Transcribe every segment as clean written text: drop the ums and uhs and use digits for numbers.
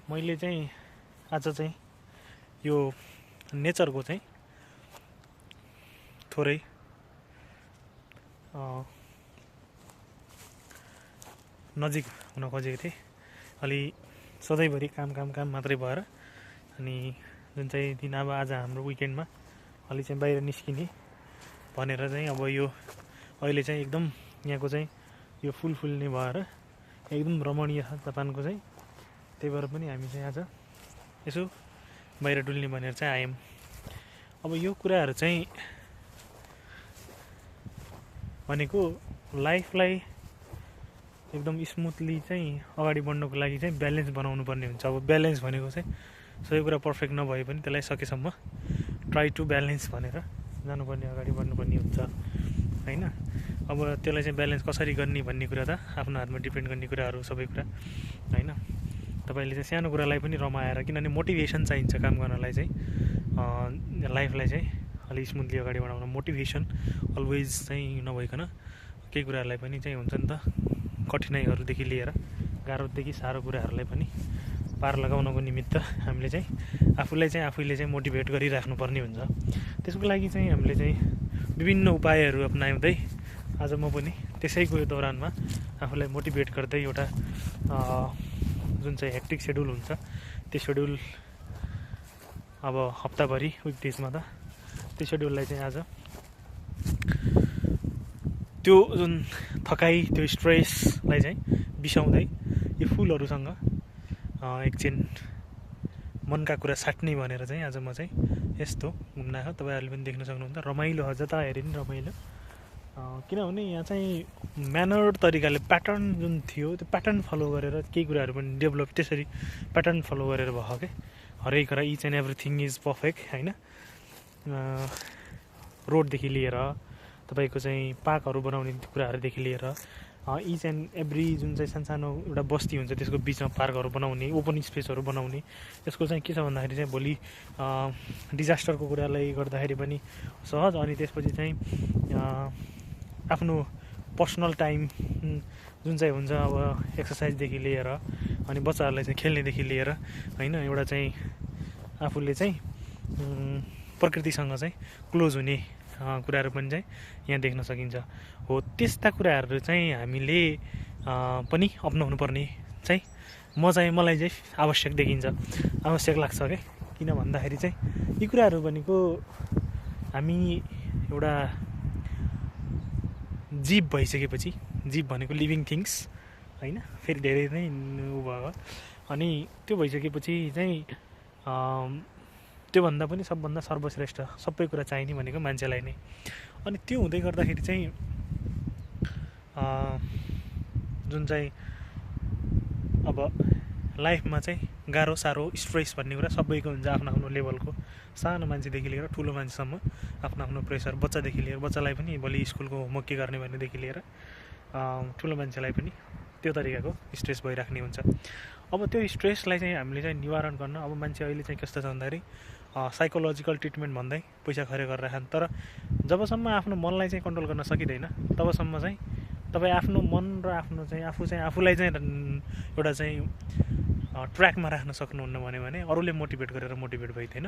मैले चाहिँ आज चाहिँ यो नेचरको चाहिँ थोरै नजिक हुन खोजेको थिएँ। अलि सधैँभरि काम मात्रै भएर अनि जुन चाहिँ दिन अब आज हाम्रो विकेन्डमा अलि चाहिँ बाहिर निस्किने भनेर चाहिँ अब यो अहिले चाहिँ एकदम यहाँको चाहिँ यो फुल फुल्ने भएर एकदम रमणीय छ जापानको चाहिँ। त्यही भएर पनि हामी चाहिँ आज यसो बाहिर डुल्ने भनेर चाहिँ आयौँ। अब यो कुराहरू चाहिँ भनेको लाइफलाई एकदम स्मुथली चाहिँ अगाडि बढ्नको लागि चाहिँ ब्यालेन्स बनाउनु पर्ने हुन्छ। अब ब्यालेन्स भनेको चाहिँ सबै कुरा पर्फेक्ट नभए पनि त्यसलाई सकेसम्म ट्राई टु ब्यालेन्स भनेर जानुपर्ने, अगाडि बढ्नुपर्ने हुन्छ होइन। अब त्यसलाई चाहिँ ब्यालेन्स कसरी गर्ने भन्ने कुरा त आफ्नो हातमा डिपेन्ड गर्ने कुराहरू सबै कुरा होइन। तपाईँले चाहिँ सानो कुरालाई पनि रमाएर, किनभने मोटिभेसन चाहिन्छ काम गर्नलाई चाहिँ, लाइफलाई चाहिँ अलि स्मुथली अगाडि बढाउन मोटिभेसन अलवेज चाहिँ नभइकन केही कुराहरूलाई पनि चाहिँ हुन्छ नि त, कठिनाइहरूदेखि लिएर गाह्रोदेखि साह्रो कुराहरूलाई पनि पार लगाउनको निमित्त हामीले चाहिँ आफूले चाहिँ मोटिभेट गरिराख्नुपर्ने हुन्छ। त्यसको लागि चाहिँ हामीले चाहिँ विभिन्न उपायहरू अपनाउँदै आज म पनि त्यसैको यो दौरानमा आफूलाई मोटिभेट गर्दै एउटा जुन चाहिँ हेक्टिक सेड्युल हुन्छ त्यो सेड्युल अब हप्ताभरि विकडेजमा त त्यो सेड्युललाई चाहिँ आज त्यो जुन थकाइ, त्यो स्ट्रेसलाई चाहिँ बिसाउँदै यो फुलहरूसँग एकछिन मनका कुरा साट्ने भनेर चाहिँ आज म चाहिँ यस्तो घुम्न आएको। तपाईँहरूले पनि देख्न सक्नुहुन्छ रमाइलो, जता हेरे पनि रमाइलो। किनभने यहाँ चाहिँ म्यानर्ड तरिकाले प्याटर्न जुन थियो त्यो प्याटर्न फलो गरेर केही कुराहरू पनि डेभलप त्यसरी प्याटर्न फलो गरेर भयो क्या। हरेक कुरा each and everything is perfect होइन। रोडदेखि लिएर तपाईँको चाहिँ पार्कहरू बनाउने कुराहरूदेखि लिएर इच एन्ड एभ्री जुन चाहिँ सानसानो एउटा बस्ती हुन्छ त्यसको बिचमा पार्कहरू बनाउने, ओपन स्पेसहरू बनाउने। यसको चाहिँ के छ भन्दाखेरि चाहिँ भोलि डिजास्टरको कुरालाई गर्दाखेरि पनि सहज, अनि त्यसपछि चाहिँ आफ्नो पर्सनल टाइम जुन चाहिँ हुन्छ अब एक्सर्साइजदेखि लिएर अनि बच्चाहरूलाई चाहिँ खेल्नेदेखि लिएर होइन, एउटा चाहिँ आफूले चाहिँ प्रकृतिसँग चाहिँ क्लोज हुने कुराहरू पनि चाहिँ यहाँ देख्न सकिन्छ। हो त्यस्ता कुराहरू चाहिँ हामीले पनि अपनाउनु पर्ने चाहिँ मलाई चाहिँ आवश्यक देखिन्छ, आवश्यक लाग्छ क्या। किन भन्दाखेरि चाहिँ यी कुराहरू भनेको हामी एउटा जीव भइसकेपछि, जीव भनेको लिभिङ थिङ्स होइन, फेरि धेरै नै उ भयो। अनि त्यो भइसकेपछि चाहिँ त्योभन्दा पनि सबभन्दा सर्वश्रेष्ठ सबै कुरा चाहिने भनेको मान्छेलाई नै। अनि त्यो हुँदै गर्दाखेरि चाहिँ जुन चाहिँ अब लाइफमा चाहिँ गाह्रो साह्रो स्ट्रेस भन्ने कुरा सबैको हुन्छ, आफ्नो आफ्नो लेभलको। सानो मान्छेदेखि लिएर ठुलो मान्छेसम्म आफ्नो आफ्नो प्रेसर, बच्चादेखि लिएर बच्चालाई पनि भोलि स्कुलको होमवर्क के गर्ने भन्नेदेखि लिएर ठुलो मान्छेलाई पनि त्यो तरिकाको स्ट्रेस भइराख्ने हुन्छ। अब त्यो स्ट्रेसलाई चाहिँ हामीले चाहिँ निवारण गर्न, अब मान्छे अहिले चाहिँ कस्तो छ भन्दाखेरि साइकोलोजिकल ट्रिटमेन्ट भन्दै पैसा खर्च गरिरहेछन्। तर जबसम्म आफ्नो मनलाई चाहिँ कन्ट्रोल गर्न सकिँदैन तबसम्म चाहिँ तपाईँ आफ्नो मन र आफ्नो चाहिँ आफूलाई चाहिँ एउटा चाहिँ ट्र्याकमा राख्न सक्नुहुन्न भने अरूले मोटिभेट गरेर मोटिभेट भइदिएन।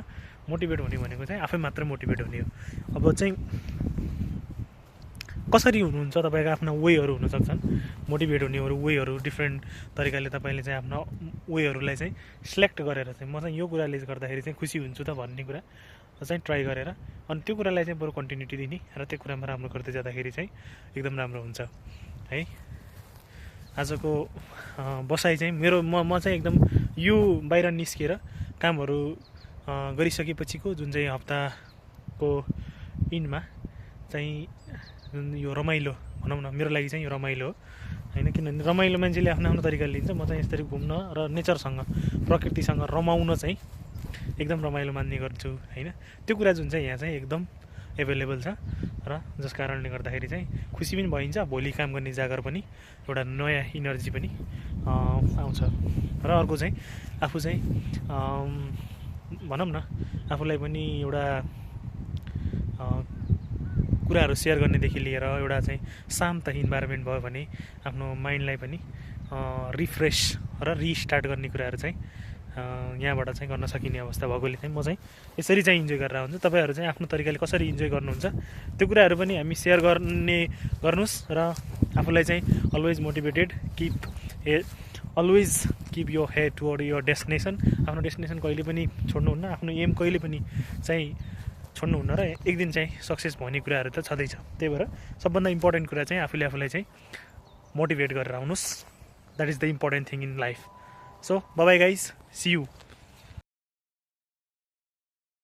मोटिभेट हुने भनेको चाहिँ आफै मात्रै मोटिभेट हुने हो। अब चाहिँ कसरी हुनुहुन्छ तपाईँको आफ्ना वेहरू हुनसक्छन्, मोटिभेट हुनेहरू वेहरू डिफ्रेन्ट तरिकाले तपाईँले चाहिँ आफ्नो वेहरूलाई चाहिँ सिलेक्ट गरेर चाहिँ म चाहिँ यो कुराले गर्दाखेरि चाहिँ खुसी हुन्छु त भन्ने कुरा चाहिँ ट्राई गरेर अनि त्यो कुरालाई चाहिँ बरु कन्टिन्युटी दिने र त्यो कुरामा राम्रो गर्दै जाँदाखेरि चाहिँ एकदम राम्रो हुन्छ है। आजको बसाइ चाहिँ म चाहिँ एकदम यो बाहिर निस्केर कामहरू गरिसकेपछिको जुन चाहिँ हप्ताको इन्डमा चाहिँ जुन यो रमाइलो भनौँ न, मेरो लागि चाहिँ यो रमाइलो हो होइन। किनभने रमाइलो मान्छेले आफ्नो आफ्नो तरिकाले लिन्छ, म चाहिँ यसरी घुम्न र नेचरसँग प्रकृतिसँग रमाउन चाहिँ एकदम रमाइलो मान्ने गर्छु होइन। त्यो कुरा जुन चाहिँ यहाँ चाहिँ एकदम एभाइलेबल छ र जस कारणले गर्दाखेरि चाहिँ खुसी पनि भइन्छ, भोलि काम गर्ने जागर पनि एउटा नयाँ इनर्जी पनि आउँछ। र अर्को चाहिँ आफू चाहिँ भनौँ न आफूलाई पनि एउटा कुराहरू सेयर गर्नेदेखि लिएर एउटा चाहिँ शान्त इन्भाइरोमेन्ट भयो भने आफ्नो माइन्डलाई पनि रिफ्रेस र रिस्टार्ट गर्ने कुराहरू चाहिँ यहाँबाट चाहिँ गर्न सकिने अवस्था भएकोले चाहिँ म चाहिँ यसरी चाहिँ इन्जोय गरेर हुन्छु। तपाईँहरू चाहिँ आफ्नो तरिकाले कसरी इन्जोय गर्नुहुन्छ त्यो कुराहरू पनि हामी सेयर गर्नुहोस् र आफूलाई चाहिँ अलवेज किप यो हेड टुवर्ड यो डेस्टिनेसन। आफ्नो डेस्टिनेसन कहिले पनि छोड्नुहुन्न, आफ्नो एम कहिले पनि चाहिँ छोड्नुहुन्न र एक दिन चाहिँ सक्सेस भन्ने कुराहरू त छँदैछ। त्यही भएर सबभन्दा इम्पोर्टेन्ट कुरा चाहिँ आफूलाई चाहिँ मोटिभेट गरेर आउनुहोस्। That is the important thing in life. So bye guys, see you.